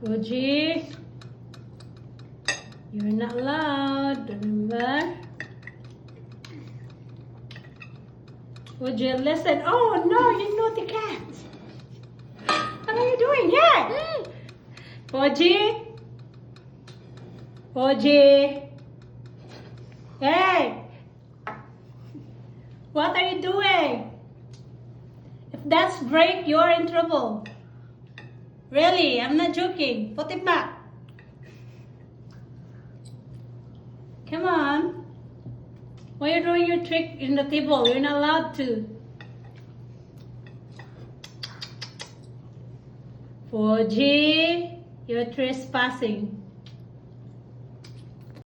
Fuji, you're not allowed, remember? Fuji, listen. Oh no, you naughty cat. What are you doing here? Fuji? Fuji? Hey! What are you doing? If that's break, you're in trouble. Really, I'm not joking. Put it back. Come on. Why are you doing your trick in the table? You're not allowed to. Fuji, you're trespassing.